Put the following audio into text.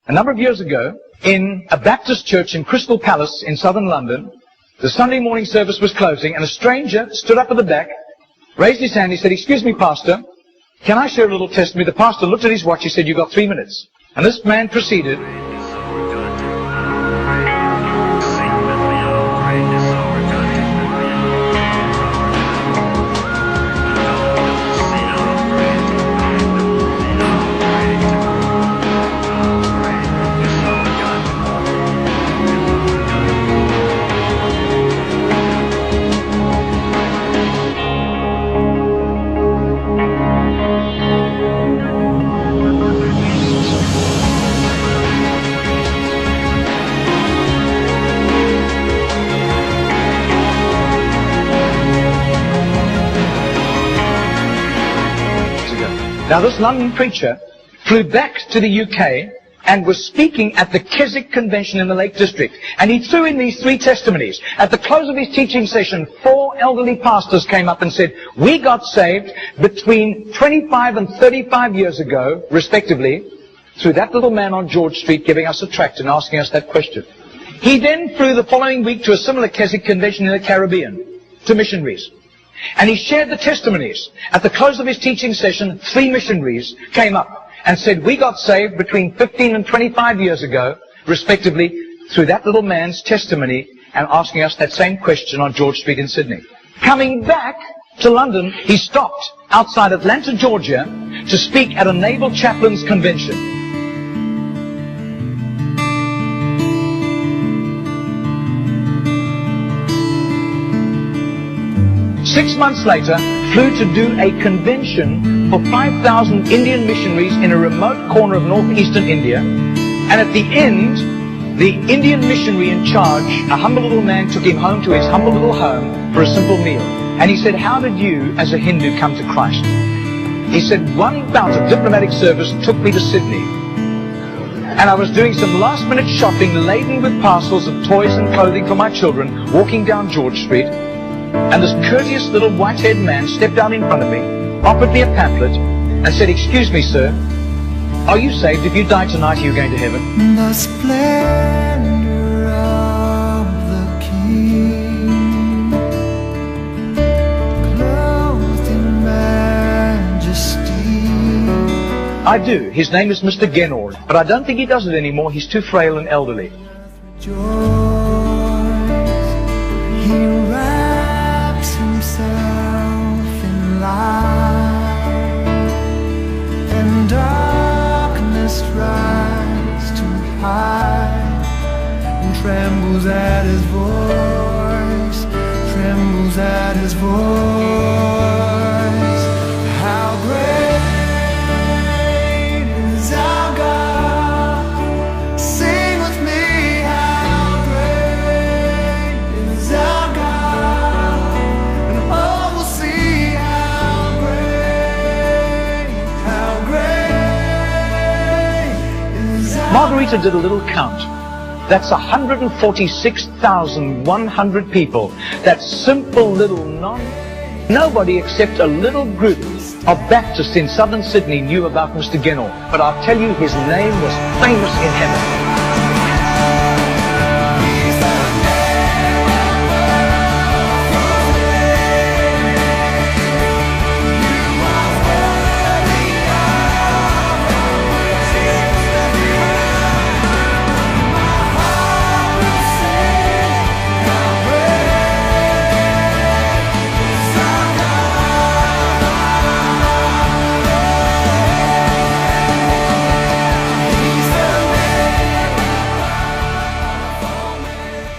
A number of years ago, in a Baptist church in Crystal Palace in southern London, the Sunday morning service was closing, and a stranger stood up at the back, raised his hand, he said, "Excuse me, Pastor, can I share a little testimony?" The pastor looked at his watch, he said, "You've got 3 minutes." And this man proceeded. Now, this London preacher flew back to the UK and was speaking at the Keswick Convention in the Lake District. And he threw in these 3 testimonies. At the close of his teaching session, 4 elderly pastors came up and said, "We got saved between 25 and 35 years ago, respectively, through that little man on George Street giving us a tract and asking us that question." He then flew the following week to a similar Keswick Convention in the Caribbean, to missionaries. And he shared the testimonies. At the close of his teaching session, 3 missionaries came up and said, "We got saved between 15 and 25 years ago, respectively, through that little man's testimony and asking us that same question on George Street in Sydney." Coming back to London, he stopped outside Atlanta, Georgia, to speak at a Naval Chaplains Convention. 6 months later, flew to do a convention for 5,000 Indian missionaries in a remote corner of northeastern India. And at the end, the Indian missionary in charge, a humble little man, took him home to his humble little home for a simple meal. And he said, "How did you, as a Hindu, come to Christ?" He said, "One bout of diplomatic service took me to Sydney. And I was doing some last-minute shopping laden with parcels of toys and clothing for my children, walking down George Street. And this courteous little white-haired man stepped out in front of me, offered me a pamphlet, and said, 'Excuse me, sir, are you saved? If you die tonight, are you going to heaven?'" The splendor of the King, clothed in majesty. I do. His name is Mr. Genord, but I don't think he does it anymore. He's too frail and elderly. Joys, he wraps himself in light, and darkness tries to hide, and trembles at his voice, trembles at his voice. How great is our God? Sing with me, how great is our God? And all will see how great is our God. Margarita did a little count. That's 146,100 people. That simple little nobody except a little group of Baptists in southern Sydney knew about Mr. Genor. But I'll tell you, his name was famous in heaven.